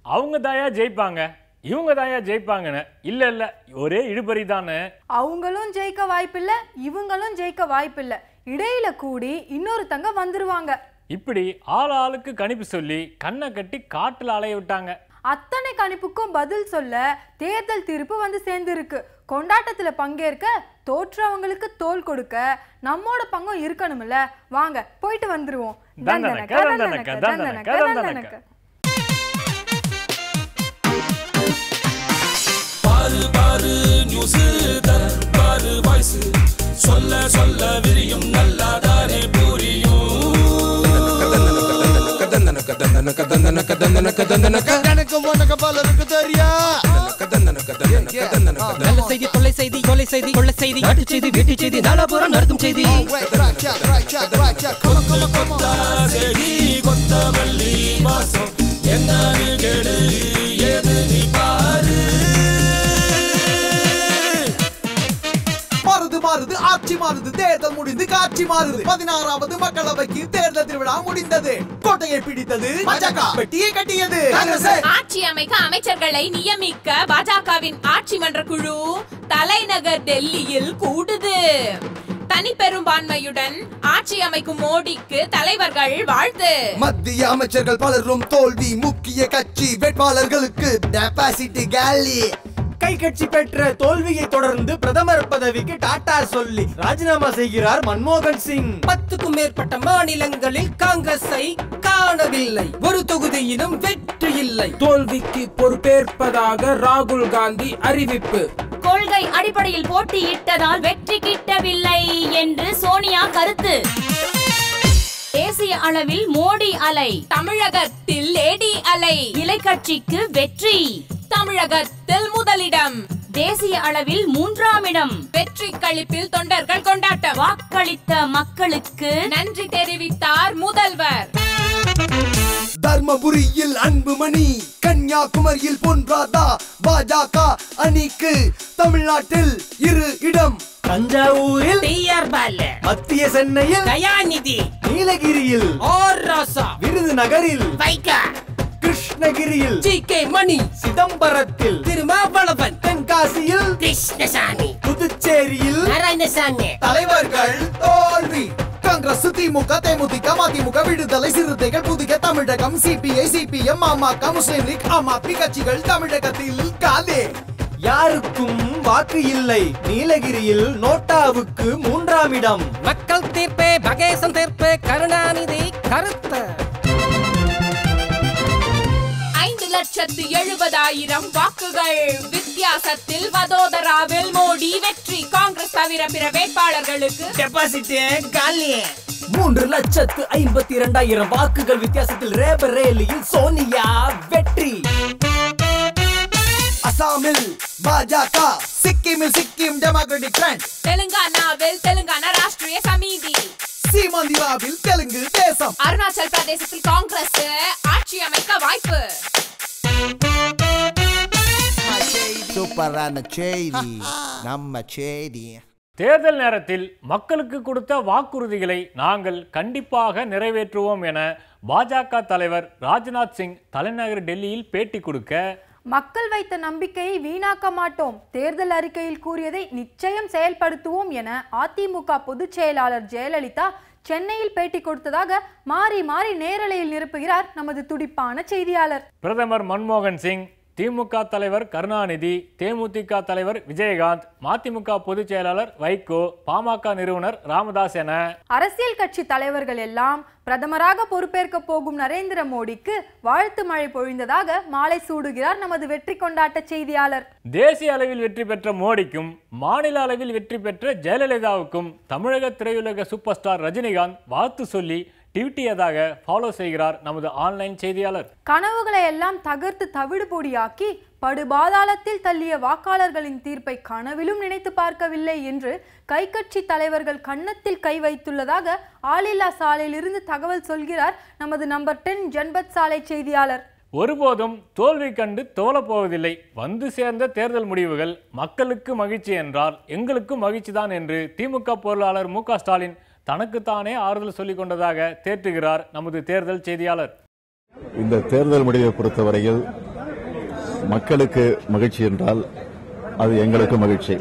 அவங்க தாயா ஜெயிப்பாங்க, இவங்க தாயா ஜெயிப்பாங்கன்னு இல்ல இல்ல, ஒரே இழுபறி தானே. அவங்களும் ஜெயிக்க வாய்ப்பில்ல, இவங்களும் ஜெயிக்க வாய்ப்பில்ல, இடையில கூடி இன்னொருத்தங்க வந்துருவாங்க. இப்படி ஆளுக்கு கணிப்பு சொல்லி கண்ணை கட்டி காட்டுல அலைய விட்டாங்க. அத்தனை கணிப்புக்கும் பதில் சொல்ல தேர்தல் தீர்ப்பு வந்து சேர்ந்துருக்கு. கொண்டாட்டத்துல பங்கேற்க தோற்றவங்களுக்கு தோல் கொடுக்க நம்மோட பங்கும் இருக்கணும்ல. வாங்க போயிட்டு வந்துருவோம். சொல்ல சொல்ல விரியும் நல்லாதானே புரியும். நல்ல செய்தி, தொலை செய்தி, கொலை செய்தி, கொள்ள செய்தி, நாட்டு செய்தி, வீட்டு செய்தி, நாலாபுரம் நடத்தும் செய்தி. கொத்தமல்லி வாசம் என்னன்னு கேடு, ஏது நீ பாரு. மாறுது ஆட்சி மாறுது, தேர்தல் முடிந்து காட்சி மாறுது. 16வது மக்களவைக்கு தேர்தல் திருவிழா முடிந்தது. கோட்டையை பிடித்தது பாஜக, பெட்டியை கட்டியது காங்கிரஸ். ஆட்சி அமைக்க அமைச்சர்களை நியமிக்க பாஜகவின் ஆட்சி மன்ற குழு தலைநகர் டெல்லியில் கூடுது. தனி பெரும்பான்மையுடன் ஆட்சி அமைக்கும் மோடிக்கு தலைவர்கள் வாழ்த்து. மத்திய அமைச்சர்கள் பலரும் தோல்வி, முக்கிய கட்சி வேட்பாளர்களுக்கு டெபாசிட் காலி. கை கட்சி பெற்ற தோல்வியை தொடர்ந்து பிரதமர் பதவிக்கு டாடா சொல்லி ராஜினாமா செய்கிறார் மன்மோகன் சிங். 10க்கும் மேற்பட்ட மாநிலங்களில் காங்கிரஸை காணவில்லை, ஒரு தொகுதியிலும் வெற்றி இல்லை. தோல்விக்கு பொறுப்பேற்பதாக ராகுல் காந்தி அறிவிப்பு. கொள்கை அடிப்படையில் போட்டியிட்டதால் வெற்றி கிட்டவில்லை என்று சோனியா கருத்து. தேசிய அளவில் மோடி அலை, தமிழகத்தில் லேடி அலை. இலை கட்சிக்கு வெற்றி, தமிழகத்தில் முதலிடம். தேசிய அளவில் 3ஆம் இடம். வெற்றி களிப்பில் தொண்டர்கள் கொண்டாட்டம். வாக்களித்த மக்களுக்கு நன்றி தெரிவித்தார் முதல்வர். தர்மபுரியில் அன்புமணி, கன்னியாகுமரியில் பொன் ராதா. பாஜக அணிக்கு தமிழ்நாட்டில் 2 இடம். தஞ்சாவூரில் டிஆர் பால, மத்திய சென்னையில் தயாநிதி, நீலகிரியில் ஆர் ராசா, விருதுநகரில் வைகா, கிருஷ்ணகிரியில் ஜி.கே. மணி, சிதம்பரத்தில் திருமாவளவன், தென்காசியில் கிருஷ்ணசாமி, புதுச்சேரியில் நாராயணசாமி. தலைவர்கள் தோல்வி. காங்கிரஸ், திமுக, தேமுதிக, மதிமுக, விடுதலை சிறுத்தைகள், புதிய தமிழகம், சிபிஐ, சிபிஎம், அமக, முஸ்லிம் லீக், ஆம் ஆத்மி கட்சிகள் தமிழகத்தில் காலே. யாருக்கும் வாக்கு இல்லை. நீலகிரியில் நோட்டாவுக்கு 3ஆம் இடம். மக்கள் தீர்ப்பே மகேசன் தீர்ப்பே, கருணாநிதி கருத்து. 5,70,000 வாக்குகள் வித்தியாசத்தில் வதோதராவில் மோடி வெற்றி. காங்கிரஸ் தவிர பிற வேட்பாளர்களுக்கு டெபாசிட் காலி. 3,52,000 வாக்குகள் வித்தியாசத்தில் ரேபரேலியில் சோனியா வெற்றி. அசாமில் பாஜக, சிக்கிமில் சிக்கிம் டெமோக்ராட்டிக் ஃப்ரண்ட், தெலுங்கானாவில் தெலுங்கானா ராஷ்டிரிய சமிதி, சீமாந்திராவில் தெலுங்கு தேசம், அருணாச்சல் பிரதேசத்தில் காங்கிரஸ் ஆட்சி அமைக்க வாய்ப்பு. சூப்பரான செய்தி, நம்ம செய்தி. தேர்தல் நேரத்தில் மக்களுக்கு கொடுத்த வாக்குறுதிகளை நாங்கள் கண்டிப்பாக நிறைவேற்றுவோம் என பாஜக தலைவர் ராஜ்நாத் சிங் தலைநகர் டெல்லியில் பேட்டி கொடுக்க, மக்கள் வைத்த நம்பிக்கையை வீணாக்க மாட்டோம், தேர்தல் அறிக்கையில் கூறியதை நிச்சயம் செயல்படுத்துவோம் என அதிமுக பொதுச் செயலாளர் ஜெயலலிதா சென்னையில் பேட்டி கொடுத்ததாக மாறி மாறி நேரலையில் நிரப்புகிறார் நமது துடிப்பான செய்தியாளர். பிரதமர் மன்மோகன் சிங், திமுக தலைவர் கருணாநிதி, தேமுதிக தலைவர் விஜயகாந்த், மதிமுக பொதுச் செயலாளர் வைகோ, பாமக நிறுவனர் ராமதாஸ் என அரசியல் கட்சி தலைவர்கள் எல்லாம் பிரதமராக பொறுப்பேற்க போகும் நரேந்திர மோடிக்கு வாழ்த்து மழை பொழிந்ததாக மாலை சூடுகிறார் நமது வெற்றி கொண்டாட்ட செய்தியாளர். தேசிய அளவில் வெற்றி பெற்ற மோடிக்கும் மாநில அளவில் வெற்றி பெற்ற ஜெயலலிதாவுக்கும் தமிழக திரையுலக சூப்பர் ஸ்டார் ரஜினிகாந்த் வாழ்த்து சொல்லி டியூட்டியதாக ஃபாலோ செய்கிறார் நமது ஆன்லைன் செய்தியாளர். கனவுகளை எல்லாம் தகர்த்து தவிடு பொடியாக்கி படுபாதாளத்தில் தள்ளிய வாக்காளர்களின் தீர்ப்பை கனவிலும் நினைத்து பார்க்கவில்லை என்று கைகட்சி தலைவர்கள் கன்னத்தில் கை வைத்துள்ளதாக ஆளில்லா சாலையில் இருந்து தகவல் சொல்கிறார் நமது நம்பர் 10 ஜன்பத் சாலை செய்தியாளர். ஒருபோதும் தோல்வி கண்டு தோலப்போவதில்லை. வந்து சேர்ந்த தேர்தல் முடிவுகள் மக்களுக்கு மகிழ்ச்சி என்றால் எங்களுக்கும் மகிழ்ச்சிதான் என்று திமுக பொருளாளர் மு.க. ஸ்டாலின் தனக்குத்தானே ஆறுதல் சொல்லிக் கொண்டதாக தேற்றுகிறார் நமது தேர்தல் செய்தியாளர். இந்த தேர்தல் முடிவை பொறுத்தவரையில் மக்களுக்கு மகிழ்ச்சி என்றால் அது எங்களுக்கு மகிழ்ச்சி.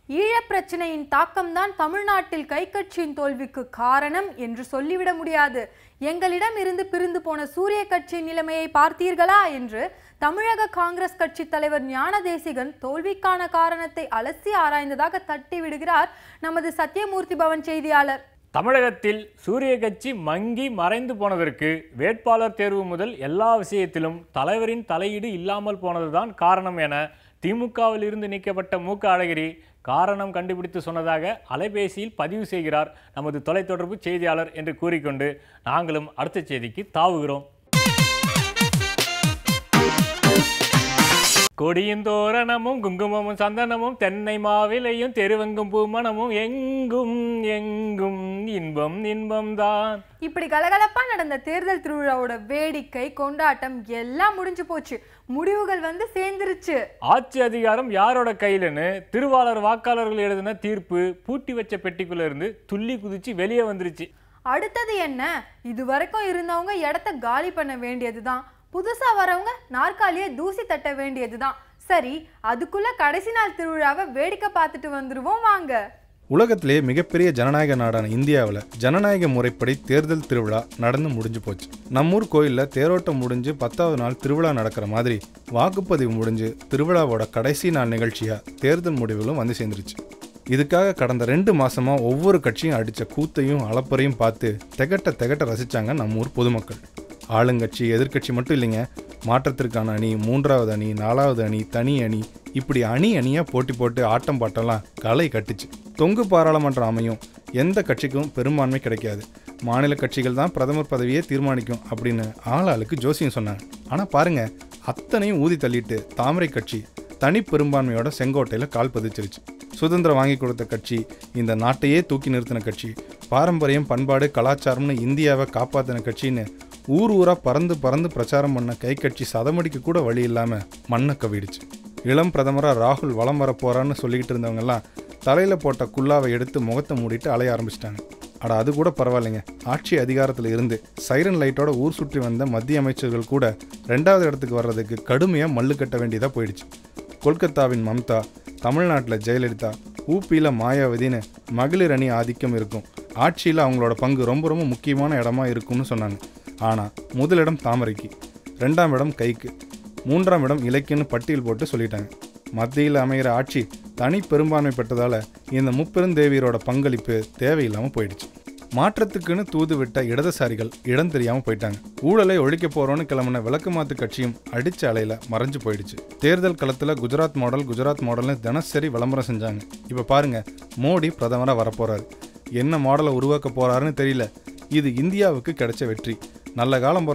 ஈழப் பிரச்சனையின் தாக்கம்தான் தமிழ்நாட்டில் கைக்கட்சியின் தோல்விக்கு காரணம் என்று சொல்லிவிட முடியாது. எங்களிடம் இருந்து பிரிந்து போன சூரிய கட்சியின் நிலைமையை பார்த்தீர்களா என்று தமிழக காங்கிரஸ் கட்சி தலைவர் ஞானதேசிகன் தோல்விக்கான காரணத்தை அலசி ஆராய்ந்ததாக தட்டி விடுகிறார் நமது சத்தியமூர்த்தி பவன் செய்தியாளர். தமிழகத்தில் சூரிய கட்சி மங்கி மறைந்து போனதற்கு வேட்பாளர் தேர்வு முதல் எல்லா விஷயத்திலும் தலைவரின் தலையீடு இல்லாமல் போனதுதான் காரணம் என திமுகவில் இருந்து நீக்கப்பட்ட மு.க. அழகிரி காரணம் கண்டுபிடித்து சொன்னதாக அலைபேசியில் பதிவு செய்கிறார் நமது தொலைத்தொடர்பு செய்தியாளர் என்று கூறிக்கொண்டு நாங்களும் அடுத்த செய்திக்கு தாவுகிறோம். கொடியும் தோரணமும் குங்குமமும் சந்தனமும் தென்னை மாவிலையும் தெருவெங்கும் பூமணமும் எங்கும் எங்கும் இன்பம் இன்பம் தான். இப்படி கலகலப்பா நடந்த தேர்தல் திருவிழாவோட வேடிக்கை கொண்டாட்டம் எல்லாம் முடிஞ்சு போச்சு. முடிவுகள் வந்து சேர்ந்துருச்சு. ஆட்சி அதிகாரம் யாரோட கையிலன்னு திருவாளர் வாக்காளர்கள் எழுதின தீர்ப்பு பூட்டி வச்ச பெட்டிக்குள்ள இருந்து துள்ளி குதிச்சு வெளியே வந்துருச்சு. அடுத்தது என்ன? இதுவரைக்கும் இருந்தவங்க இடத்த காலி பண்ண வேண்டியதுதான். புதுசா வரவங்க நாற்காலியை தூசி தட்ட வேண்டியதுதான். சரி, அதுக்குள்ள கடைசி நாள் திருவிழாவை வேடிக்கை பார்த்துட்டு வந்துருவோம் வாங்க. உலகத்திலே மிகப்பெரிய ஜனநாயக நாடான இந்தியாவில் ஜனநாயக முறைப்படி தேர்தல் திருவிழா நடந்து முடிஞ்சு போச்சு. நம்மூர் கோயிலில் தேரோட்டம் முடிஞ்சு 10வது நாள் திருவிழா நடக்கிற மாதிரி வாக்குப்பதிவு முடிஞ்சு திருவிழாவோட கடைசி நாள் நிகழ்ச்சியாக தேர்தல் முடிவுகளும் வந்து சேர்ந்துருச்சு. இதுக்காக கடந்த 2 மாசமா ஒவ்வொரு கட்சியும் அடித்த கூத்தையும் அளப்பறையும் பார்த்து திகட்ட ரசித்தாங்க நம்மூர் பொதுமக்கள். ஆளுங்கட்சி எதிர்கட்சி மட்டும் இல்லைங்க, மாற்றத்திற்கான அணி, 3வது அணி, 4வது அணி, தனி அணி, இப்படி அணியாக போட்டு ஆட்டம் பாட்டெல்லாம் களை கட்டுச்சு. தொங்கு பாராளுமன்ற அமையும் எந்த கட்சிக்கும் பெரும்பான்மை கிடைக்காது, மாநில கட்சிகள் தான் பிரதமர் பதவியே தீர்மானிக்கும் அப்படின்னு ஆளாளுக்கு ஜோசியம் சொன்னாங்க. ஆனால் பாருங்க, அத்தனையும் ஊதி தள்ளிட்டு தாமரை கட்சி தனி பெரும்பான்மையோட செங்கோட்டையில் கால் பதிச்சிருச்சு. சுதந்திரம் வாங்கி கொடுத்த கட்சி, இந்த நாட்டையே தூக்கி நிறுத்தின கட்சி, பாரம்பரியம் பண்பாடு கலாச்சாரம்னு இந்தியாவை காப்பாற்றின கட்சின்னு ஊராக பறந்து பிரச்சாரம் பண்ண கை கட்சி சதமடிக்கு கூட வழி இல்லாமல் மண்ணை கவிடுச்சு. இளம் பிரதமராக ராகுல் வலம் வர போறான்னு சொல்லிக்கிட்டு இருந்தவங்கெல்லாம் தலையில் போட்ட குல்லாவை எடுத்து முகத்தை மூடிட்டு அலைய ஆரம்பிச்சிட்டாங்க. அது கூட பரவாயில்லைங்க, ஆட்சி அதிகாரத்தில் இருந்து சைரன் லைட்டோட ஊர் சுற்றி வந்த மத்திய அமைச்சர்கள் கூட 2வது இடத்துக்கு வர்றதுக்கு கடுமையாக மல்லு கட்ட வேண்டியதாக போயிடுச்சு. கொல்கத்தாவின் மம்தா, தமிழ்நாட்டில் ஜெயலலிதா, ஊபியில் மாயாவதின்னு மகளிர் அணி ஆதிக்கம் இருக்கும், ஆட்சியில் அவங்களோட பங்கு ரொம்ப ரொம்ப முக்கியமான இடமா இருக்கும்னு சொன்னாங்க. ஆனால் முதலிடம் தாமரைக்கு, 2ஆம் இடம் கைக்கு, 3ஆம் இடம் இலக்கியன்னு பட்டியல் போட்டு சொல்லிட்டாங்க. மத்தியில் அமைகிற ஆட்சி தனி பெரும்பான்மை பெற்றதால் இந்த முப்பெருந்தேவியரோட பங்களிப்பு தேவையில்லாமல் போயிடுச்சு. மாற்றத்துக்குன்னு தூது விட்ட இடதுசாரிகள் இடம் தெரியாமல் போயிட்டாங்க. ஊழலை ஒழிக்க போகிறோன்னு கிளம்பின விளக்குமாத்து கட்சியும் அடித்த அலையில் மறைஞ்சு போயிடுச்சு. தேர்தல் களத்தில் குஜராத் மாடல்னு தினசரி விளம்பரம் செஞ்சாங்க. இப்போ பாருங்க, மோடி பிரதமராக வரப்போறாரு. என்ன மாடலை உருவாக்க போறாருன்னு தெரியல. இது இந்தியாவுக்கு கிடைச்ச வெற்றி. நல்ல காலம்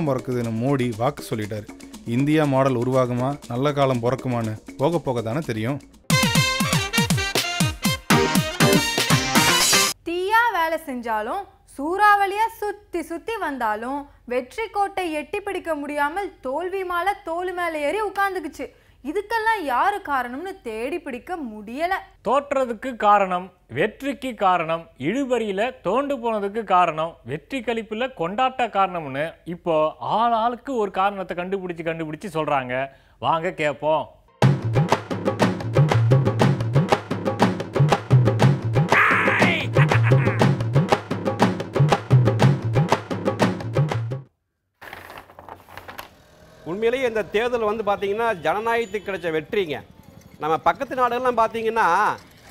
பிறக்குதுன்னு மோடி வாக்கு சொல்லிட்டாரு. இந்தியா மாடல் உருவாகுமா, நல்ல காலம் பிறக்குமான்னு போக தானே தெரியும். தீயா வேலை செஞ்சாலும் சூறாவளியா சுத்தி வந்தாலும் வெற்றி கோட்டை எட்டி பிடிக்க முடியாமல் தோல்வி மாலை தோல் மேல ஏறி உட்கார்ந்துக்குச்சு. இதுக்கெல்லாம் யாரு காரணம்னு தேடி பிடிக்க முடியல. தோற்றதுக்கு காரணம், வெற்றிக்கு காரணம், இழுபறியில தோண்டு போனதுக்கு காரணம், வெற்றி கழிப்புல கொண்டாட்ட காரணம்னு இப்போ ஆளுக்கு ஒரு காரணத்தை கண்டுபிடிச்சு சொல்றாங்க. வாங்க கேட்போம். உண்மையிலேயே இந்த தேர்தல் வந்து பார்த்தீங்கன்னா ஜனநாயகத்துக்கு கிடைச்ச வெற்றிங்க. நம்ம பக்கத்து நாடுகள்லாம் பார்த்தீங்கன்னா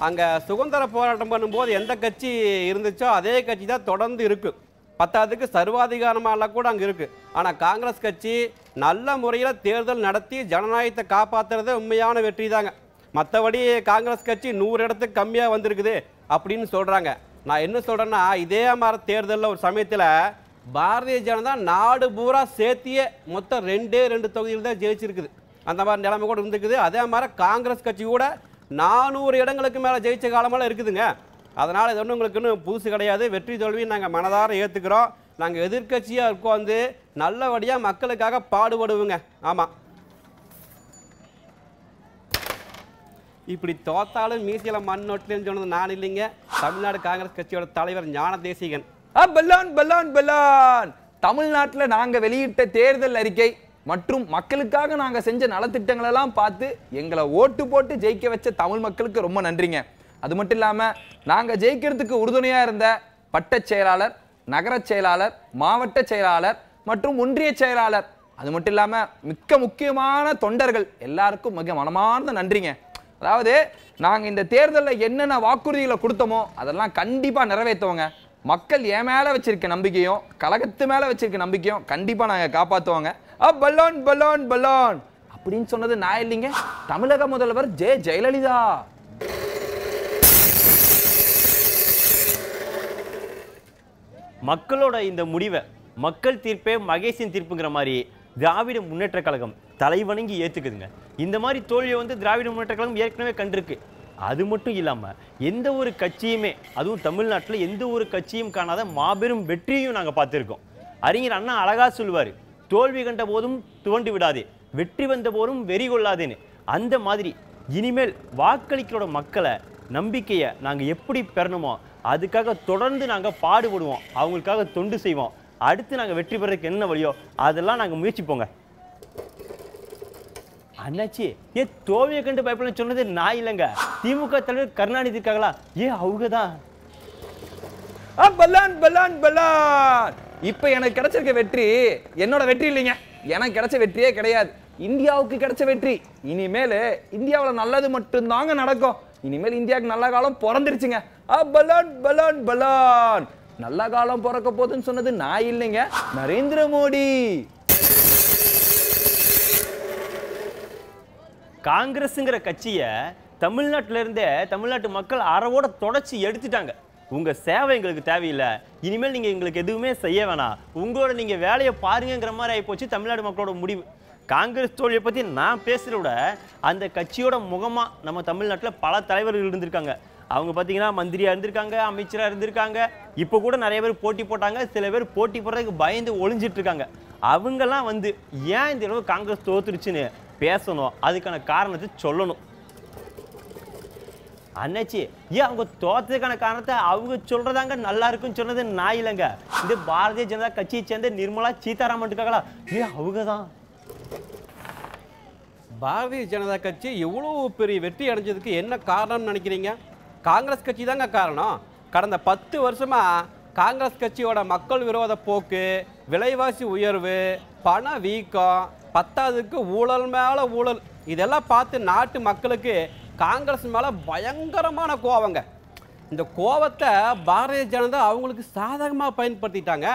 அங்கே சுதந்திர போராட்டம் பண்ணும்போது எந்த கட்சி இருந்துச்சோ அதே கட்சி தான் தொடர்ந்து இருக்குது. பத்தாவதுக்கு சர்வாதிகாரமாலாம் கூட அங்கே இருக்குது. ஆனால் காங்கிரஸ் கட்சி நல்ல முறையில் தேர்தல் நடத்தி ஜனநாயகத்தை காப்பாற்றுறதே உண்மையான வெற்றி தாங்க. மற்றபடி காங்கிரஸ் கட்சி 100 இடத்துக்கு கம்மியாக வந்திருக்குது அப்படின்னு சொல்கிறாங்க. நான் என்ன சொல்கிறேன்னா, இதே மாதிரி தேர்தலில் ஒரு சமயத்தில் பாரதிய ஜனதா நாடு பூரா சேர்த்தியே மொத்தம் 2 தொகுதியில் தான் ஜெயிச்சிருக்குது. அந்த மாதிரி நிலைமை கூட இருந்துக்குது. அதே மாதிரி காங்கிரஸ் கட்சி கூட 400 இடங்களுக்கு மேலே ஜெயிச்ச காலமெல்லாம் இருக்குதுங்க. அதனால் இது ஒன்றும் உங்களுக்கு இன்னும் புதுசு கிடையாது. வெற்றி தோல்வியும் நாங்கள் மனதார ஏற்றுக்கிறோம். நாங்கள் எதிர்க்கட்சியாக இருக்கோம், வந்து நல்லபடியாக மக்களுக்காக பாடுபடுவோங்க. ஆமாம், இப்படி தோத்தாலும் மீசியில மண் நோட்டிலேன்னு சொன்னது நான் இல்லைங்க, தமிழ்நாடு காங்கிரஸ் கட்சியோட தலைவர் ஞான தேசிகன். பல்லான் பல்லான் பல்லான். தமிழ்நாட்டில் நாங்கள் வெளியிட்ட தேர்தல் அறிக்கை மற்றும் மக்களுக்காக நாங்கள் செஞ்ச நலத்திட்டங்களெல்லாம் பார்த்து எங்களை ஓட்டு போட்டு ஜெயிக்க வச்ச தமிழ் மக்களுக்கு ரொம்ப நன்றிங்க. அது மட்டும் இல்லாமல் நாங்கள் ஜெயிக்கிறதுக்கு உறுதுணையாக இருந்த வட்டச் செயலாளர், நகர செயலாளர், மாவட்ட செயலாளர் மற்றும் ஒன்றிய செயலாளர், அது மட்டும் இல்லாமல் மிக்க முக்கியமான தொண்டர்கள் எல்லாருக்கும் மிக மனமார்ந்த நன்றிங்க. அதாவது நாங்கள் இந்த தேர்தலில் என்னென்ன வாக்குறுதிகளை கொடுத்தோமோ அதெல்லாம் கண்டிப்பாக நிறைவேற்றுவோங்க. மக்கள் என் மேலே வச்சிருக்க நம்பிக்கையும் கழகத்து மேலே வச்சிருக்க நம்பிக்கையும் கண்டிப்பாக நாங்கள் காப்பாற்றுவோங்க. பலோன் பலோன் பலோன் அப்படின்னு சொன்னது நான் இல்லைங்க, தமிழக முதல்வர் ஜெயலலிதா. மக்களோட இந்த முடிவை மக்கள் தீர்ப்பே மகேஷின் தீர்ப்புங்கிற மாதிரி திராவிட முன்னேற்ற கழகம் தலைவணங்கி ஏற்றுக்குதுங்க. இந்த மாதிரி தோல்வியை வந்து திராவிட முன்னேற்ற கழகம் ஏற்கனவே கண்டிருக்கு. அது மட்டும் இல்லாமல் எந்த ஒரு கட்சியுமே, அதுவும் தமிழ்நாட்டில் எந்த ஒரு கட்சியும் காணாத மாபெரும் வெற்றியையும் நாங்கள் பார்த்துருக்கோம். அறிஞர் அண்ணா அழகா சொல்லுவார், தோல்வி கண்ட போதும் துவண்டு விடாதே, வெற்றி வந்த போதும் வெறி கொள்ளாதேன்னு. அந்த மாதிரி இனிமேல் வாக்களிக்கிறோட மக்களை நம்பிக்கையை நாங்கள் எப்படி பெறணுமோ அதுக்காக தொடர்ந்து நாங்கள் பாடுபடுவோம், அவங்களுக்காக தொண்டு செய்வோம். அடுத்து நாங்கள் வெற்றி பெறதுக்கு என்ன வழியோ அதெல்லாம் நாங்கள் முயற்சிப்போங்க. அண்ணாச்சி, தோல்வியை கண்டு பயப்படலாம் சொன்னது நான் இல்லைங்க, திமுக தலைவர் கருணாநிதி இருக்காங்களா, அவங்க தான். பல்லான் பல்லான் பல்லான். இப்ப எனக்கு கிடைச்சிருக்க வெற்றி என்னோட வெற்றி இல்லைங்க, எனக்கு கிடைச்ச வெற்றியே கிடையாது, இந்தியாவுக்கு கிடைச்ச வெற்றி. இனிமேல் இந்தியாவில் நல்லது மட்டும்தாங்க நடக்கும். இனிமேல் இந்தியாவுக்கு நல்ல காலம் பிறந்துருச்சுங்க. பலான் பலான் பலான். நல்ல காலம் பிறக்க போதுன்னு சொன்னது நான் இல்லைங்க, நரேந்திர மோடி. காங்கிரஸுங்கிற கட்சியை தமிழ்நாட்டில இருந்தே தமிழ்நாட்டு மக்கள் அறவோட தொடச்சி எடுத்துட்டாங்க. உங்க சேவை எங்களுக்கு தேவையில்லை, இனிமேல் நீங்க எங்களுக்கு எதுவுமே செய்ய வேணாம், உங்களோட நீங்க வேலையை பாருங்கிற மாதிரி ஆகிப்போச்சு தமிழ்நாடு மக்களோட முடிவு. காங்கிரஸ் தோல்வியை பற்றி நான் பேசுகிறத விட அந்த கட்சியோட முகமாக நம்ம தமிழ்நாட்டில் பல தலைவர்கள் இருந்திருக்காங்க. அவங்க பார்த்தீங்கன்னா மந்திரியாக இருந்திருக்காங்க, அமைச்சராக இருந்திருக்காங்க, இப்போ கூட நிறைய பேர் போட்டி போட்டாங்க, சில பேர் போட்டி போடுறதுக்கு பயந்து ஒளிஞ்சிட்டு இருக்காங்க. அவங்கெல்லாம் வந்து ஏன் இந்த அளவு காங்கிரஸ் தோத்துருச்சுன்னு பேசணும், அதுக்கான காரணத்தை சொல்லணும். அண்ணாச்சி, அவங்க தோற்றதுக்கான காரணத்தை அவங்க சொல்றதாங்க நல்லா இருக்குன்னு சொன்னது நான் இல்லைங்க, இந்த பாரதிய ஜனதா கட்சியை சேர்ந்த நிர்மலா சீதாராமன் இருக்காங்களா, அவங்க தான். பாரதிய ஜனதா கட்சி எவ்வளோ பெரிய வெற்றி அடைஞ்சதுக்கு என்ன காரணம்னு நினைக்கிறீங்க? காங்கிரஸ் கட்சி தாங்க காரணம். கடந்த 10 வருஷமா காங்கிரஸ் கட்சியோட மக்கள் விரோத போக்கு, விலைவாசி உயர்வு, பண வீக்கம், பத்தாவதுக்கு ஊழல் மேலே ஊழல், இதெல்லாம் பார்த்து நாட்டு மக்களுக்கு காங்கிரஸ் மேலே பயங்கரமான கோவங்க. இந்த கோவத்தை பாரதிய ஜனதா அவங்களுக்கு சாதகமாக பயன்படுத்திட்டாங்க.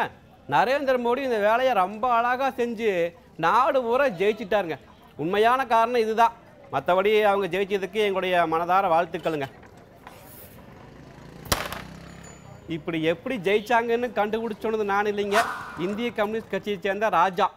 நரேந்திர மோடி இந்த வேலையை ரொம்ப அழகாக செஞ்சு நாடு பூரா ஜெயிச்சிட்டாருங்க. உண்மையான காரணம் இதுதான். மற்றபடி அவங்க ஜெயிச்சதுக்கு எங்களுடைய மனதார வாழ்த்துக்களுங்க. இப்படி எப்படி ஜெயிச்சாங்கன்னு கண்டுபிடிச்சோன்னு நான் இல்லைங்க, இந்திய கம்யூனிஸ்ட் கட்சியை சேர்ந்த ராஜா.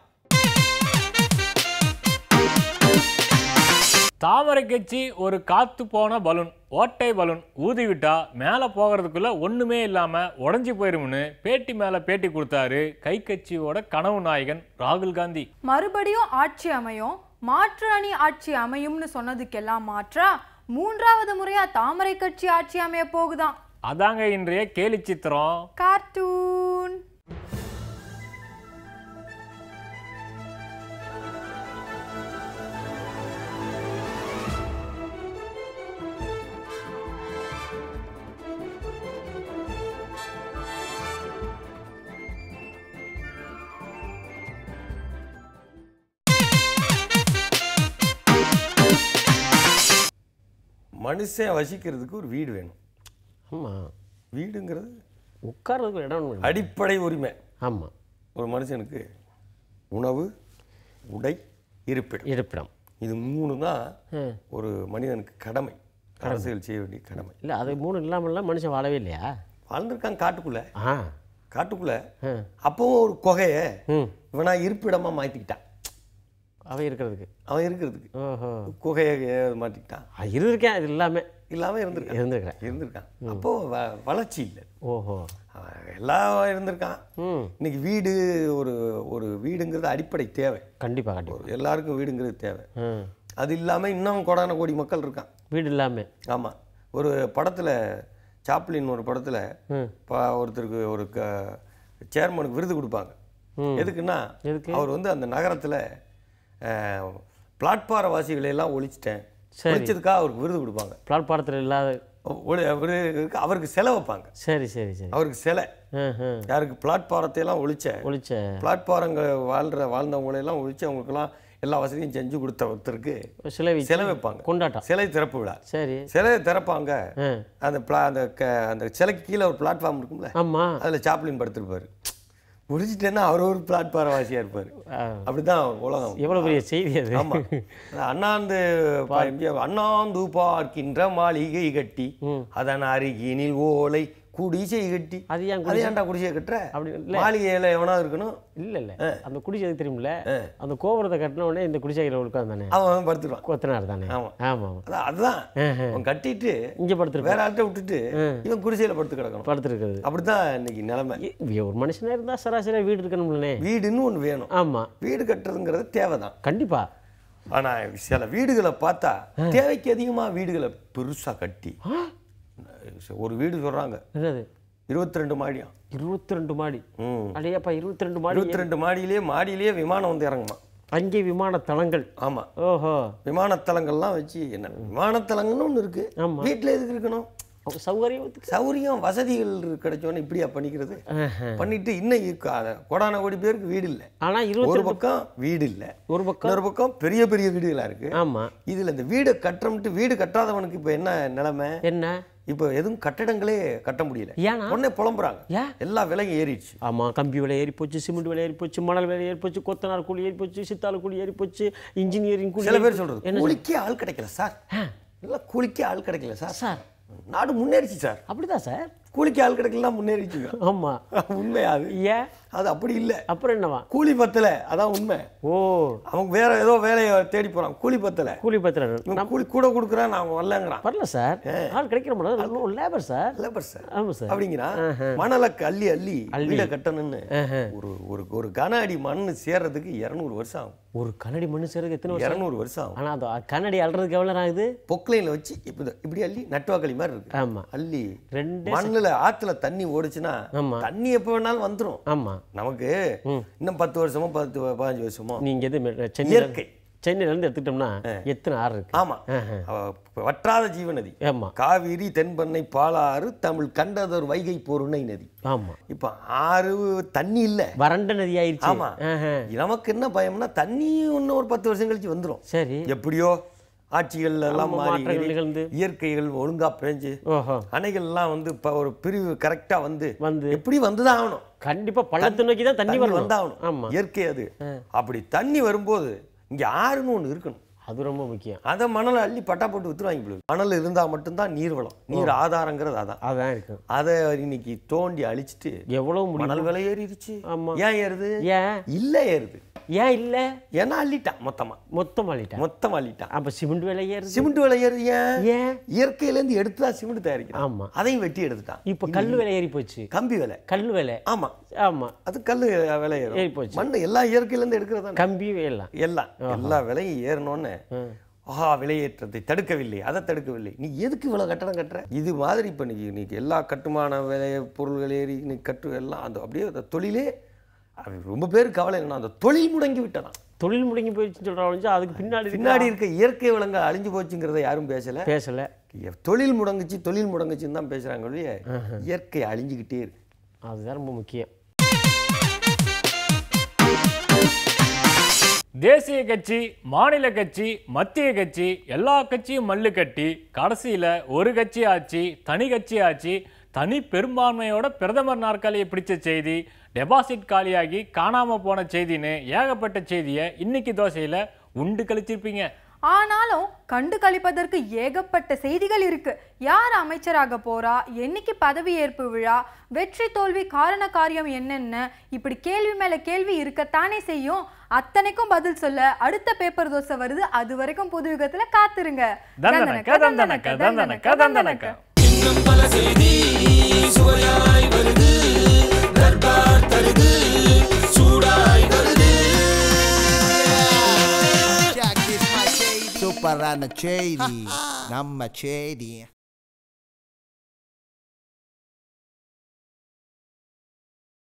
தாமரை கட்சி ஒரு காத்து போன பலூன், ஓட்டை பலூன் ஊதிவிட்டா மேலே போகிறதுக்குள்ள ஒன்றுமே இல்லாமல் உடஞ்சி போயிரும்னு பேட்டி மேலே பேட்டி கொடுத்தாரு கை கட்சியோட கனவு நாயகன் ராகுல் காந்தி. மறுபடியும் ஆட்சி அமையும், மாற்று அணி ஆட்சி அமையும்னு சொன்னதுக்கெல்லாம் மாற்றா 3வது முறையா தாமரை கட்சி ஆட்சி அமைய போகுதான். அதாங்க இன்றைய கேலி சித்திரம் கார்ட்டூன். மனுஷன் வசிக்கிறதுக்கு ஒரு வீடு வேணும். ஆமாம், வீடுங்கிறது உட்கார்றதுக்கு இடம் வேணும், அடிப்படை உரிமை. ஆமாம், ஒரு மனுஷனுக்கு உணவு, உடை, இருப்பிடம், இது 3 தான் ஒரு மனிதனுக்கு கடமை, அரசியல் செய்ய வேண்டிய கடமை. இல்லை, அது 3 இல்லாமல்லாம் மனுஷன் வாழவே இல்லையா? வாழ்ந்துருக்காங்க காட்டுக்குள்ள. அப்பவும் ஒரு குகையை இவனா இருப்பிடமா மாற்றிக்கிட்டான். அவன் இருக்கிறதுக்கு ஓஹோ குகையை மாட்டிக்கிட்டான். இருந்திருக்கேன், அது இல்லாமல் இருந்திருக்கான். அப்போ வளர்ச்சி இல்லை. ஓஹோ எல்லாம் இருந்திருக்கான். இன்னைக்கு வீடு ஒரு வீடுங்கிறது அடிப்படை தேவை. கண்டிப்பா எல்லாருக்கும் வீடுங்கிறது தேவை. அது இல்லாமல் இன்னும் கோடான கோடி மக்கள் இருக்கான் வீடு இல்லாமல். ஆமாம். ஒரு படத்தில் சாப்ளின் ஒரு படத்தில் ஒருத்தருக்கு ஒரு சேர்மனுக்கு விருது கொடுப்பாங்க. எதுக்குன்னா அவர் வந்து அந்த நகரத்தில் பிளாட்பார வாசிகளையெல்லாம் ஒழிச்சிட்டதுக்காக அவருக்கு விருது கொடுப்பாங்க. பிளாட்பாரத்தில் இல்லாத அவருக்கு செலை வைப்பாங்க. சரி அவருக்கு செலை யாருக்கு பிளாட்பாரத்தையெல்லாம் ஒழிச்ச பிளாட்பாரங்கள் வாழ்ந்தவங்களையெல்லாம் ஒழிச்சு அவங்களுக்கெல்லாம் எல்லா வசதியும் செஞ்சு கொடுத்த ஒருத்தருக்கு சிலை வைப்பாங்க. கொண்டாட்டம், சிலை திறப்பு விழா. சிலையை திறப்பாங்க. அந்த சிலைக்கு கீழே ஒரு பிளாட்ஃபார்ம் இருக்கும்ல, அதில் சாப்ளின் படுத்திருப்பாரு. முடிச்சிட்டேன்னா அவர் ஒரு பிளாட்பாரவாசியா இருப்பார். அப்படிதான் உலகம். எவ்வளவு பெரிய செய்தி அது. ஆமா. அண்ணாந்து பார்க்கின்ற மாளிகை கட்டி அதன் அருகினில் ஓலை குடிசை கட்டி. அது ஏன்டா குடிசையை கட்டுற? மாளிகையில எவனா இருக்கணும்? இல்ல அந்த குடிசை தெரியுமில்ல, அந்த கோபுரத்தை கட்டின உடனே இந்த குடிசைகளை உட்கார்ந்தானே அவன் படுத்துருவான். கொத்தனார் தானே. ஆமா அதுதான் அவன் கட்டிட்டு இங்க படுத்து வேற ஆள்கிட்ட விட்டுட்டு இவன் குடிசையில படுத்து கிடக்கணும். படுத்துருக்குது. அப்படிதான் இன்னைக்கு நிலைமை. ஒரு மனுஷனா இருந்தா சராசரியா வீடு இருக்கணும்ல. வீடுன்னு ஒண்ணு வேணும். ஆமா, வீடு கட்டுறதுங்கிறது தேவைதான் கண்டிப்பா. ஆனா சில வீடுகளை பார்த்தா தேவைக்கு அதிகமா வீடுகளை பெருசா கட்டி ஒரு வீடு சொல்றாங்க 22 மாடியா. 22 மாடி. அடையப்பா 22 மாடி. 22 மாடியிலேயே விமானம் வந்து இறங்குமா. அங்கே விமான தளங்கள். ஆமா. ஓஹோ. விமானத்தலங்கள்லாம் வச்சு என்ன விமானத்தலங்கள்னு ஒன்று இருக்கு. வீட்டில் எதுக்கு இருக்கணும்? சௌகரியம் வசதிகள் கிடைச்சோன்னு இப்படியா பண்ணிக்கிறது? பண்ணிட்டு இன்னும் கோடான கோடி பேருக்கு வீடு இல்லை. ஆனா ஒரு பக்கம் வீடு இல்லை, ஒரு பக்கம் பெரிய பெரிய வீடுகளா இருக்கு. ஆமா. இதுல இந்த வீடு கட்டுறோம்ட்டு வீடு கட்டாதவனுக்கு இப்ப என்ன நிலைமை? என்ன இப்போ எதுவும் கட்டடங்களே கட்ட முடியல. உடனே புலம்புறாங்க, எல்லா விலையும் ஏறிடுச்சு. ஆமா, கம்பி விலை ஏறி போச்சு, சிமெண்ட் விலை ஏறி போச்சு, மணல் விலை ஏறி போச்சு, கொத்தனார் கூலி ஏறி போச்சு, சித்தாள் கூலி ஏறி போச்சு, இன்ஜினியரிங் கூலி. சில பேர் சொல்றது கூலிக்கே ஆள் கிடைக்கல சார். இல்லை, கூலிக்கே ஆள் கிடைக்கல சார். நாடு முன்னேறிச்சு சார். அப்படிதான் சார். கூலிக்கு ஆள் கிடைக்கலாம் முன்னேறிச்சு. ஆமா, உண்மையா அது? ஏன் அது அப்படி இல்லை. அப்புறம் என்னவா? கூலி பத்தல, அதான் உண்மை. ஓ, அவங்க வேற ஏதோ வேலையை தேடி போறாங்க. கூலி பத்தல. கூலி கூட கொடுக்குறான், அவங்க வரலங்கிறான். வரல சார், ஆள் கிடைக்கிற மாதிரி லேபர் சார். ஆமா சார். அப்படிங்கிறான். மணலை அள்ளி வீட கட்டணும்னு ஒரு கன அடி மண் சேர்றதுக்கு 200 வருஷம் ஆகும். ஒரு கனடி மண் சேர்றதுக்கு எத்தனை வருஷம்? 200 வருஷம் ஆகும். ஆனா அந்த கனடி அள்ளுறதுக்கு எவ்வளவு ஆகுது? பொக்லைன்ல வச்சு இப்படி அள்ளி நட்டுவாக்களி மாதிரி இருக்கு. ஆமா, அள்ளி மண்ணுல ஆத்துல தண்ணி ஓடுச்சுன்னா தண்ணி எப்ப வேணாலும் வந்துரும். ஆமா, நமக்கு இன்னும் 10 வருஷமோ 15 வருஷமோ. நீங்க எது இயற்கை சென்னையில இருந்து எடுத்துட்டோம்னா எத்தனை ஆறு இருக்கு? ஆமா, வற்றாத ஜீவநதி. ஆமா, காவிரி, தென்பெண்ணை, பாலாறு, தமிழ் கண்டதொரு வைகை பொருணை நதி. ஆமா, இப்ப ஆறு தண்ணி இல்ல, வறண்ட நதி ஆயிடுச்சு. ஆமா, நமக்கு என்ன பயம்னா தண்ணி இன்னும் ஒரு 10 வருஷம் கழிச்சு வந்துரும். சரி, எப்படியோ ஆட்சிகள் எல்லாம் மாறி இயற்கைகள் ஒழுங்கா பிழைஞ்சு அணைகள் எல்லாம் வந்து ஒரு பிரிவு கரெக்டா வந்து எப்படி வந்துதான் ஆகணும். கண்டிப்பா பள்ளத்தை நோக்கி தான் தண்ணி வந்தாகணும். இயற்கை அது. அப்படி தண்ணி வரும்போது இங்க ஆறுன்னு ஒண்ணு இருக்கணும். அது ரொம்ப முக்கியம். அதை மணலை அள்ளி பட்டா போட்டு வித்துருவாங்க. மணல் இருந்தா மட்டும்தான் நீர் வளம், நீர் ஆதாரங்கிறது அதான் இருக்கு. அதை இன்னைக்கு தோண்டி அழிச்சிட்டு எவ்வளவு மணல் விலை ஏறிடுச்சு. ஏன் ஏறுது? இல்ல ஏறுது. ஏன் இல்ல? ஏன்னா அள்ளிட்டான், மொத்தமா அள்ளிட்டான். அப்ப சிமெண்ட் விலை ஏறுது. சிமெண்ட் விலை ஏறுது. ஏன்? இயற்கையில இருந்து எடுத்துதான் சிமெண்ட் தயாரிக்கிறான். ஆமா, அதையும் வெட்டி எடுத்துட்டான். இப்ப கல்லு விலை ஏறி போச்சு. கம்பி விலை, கல்லு விலை. ஆமா ஆமா, அது கல்லு விலை ஏறி போச்சு. மண் எல்லாம் இயற்கையில இருந்து எடுக்கிறதா. கம்பி எல்லா விலையும் ஏறணும்னு விலையேற்றத்தை தடுக்கவில்லை, அதை தடுக்கவில்லை. நீ எதுக்கு இவ்வளவு கட்டணம் கட்டுற? இது மாதிரி இப்ப நீ எல்லா கட்டுமான விலை பொருள்கள் ஏறி நீ கட்டு எல்லாம் அந்த அப்படியே அந்த தொழிலே ரொம்ப பேர் கவலை என்னன்னா அந்த தொழில் முடங்கி விட்டதான். தொழில் முடங்கி போயிடுச்சுன்னு சொல்றாங்க. அதுக்கு பின்னாடி இருக்க இயற்கை வளங்க அழிஞ்சு போச்சுங்கிறத யாரும் பேசல. தொழில் முடங்குச்சுன்னு தான் பேசுறாங்க ஒழிய இயற்கை அழிஞ்சுக்கிட்டே இருக்கு. அதுதான் ரொம்ப முக்கியம். தேசிய கட்சி, மாநில கட்சி, மத்திய கட்சி எல்லா கட்சியும் மல்லு கட்டி கடைசியில் ஒரு கட்சி ஆட்சி, தனி கட்சி ஆட்சி, தனி பெரும்பான்மையோட பிரதமர் நாற்காலியை பிடிச்ச செய்தி, டெபாசிட் காலியாகி காணாமல் போன செய்தின்னு ஏகப்பட்ட செய்தியை இன்னைக்கு தோசையில் உண்டு கழிச்சிருப்பீங்க. ஆனாலும் கண்டு கழிப்பதற்கு ஏகப்பட்ட செய்திகள் இருக்கு. யார் அமைச்சராக போறா, என்னைக்கு பதவி ஏற்பு விழா, வெற்றி தோல்வி காரண காரியம் என்னென்ன, இப்படி கேள்வி மேல கேள்வி இருக்கத்தானே செய்யும். அத்தனைக்கும் பதில் சொல்ல அடுத்த பேப்பர் தோசை வருது. அது வரைக்கும் புது யுகத்துல காத்துருங்க. சூப்பரான செய்தி நம்ம செய்தி.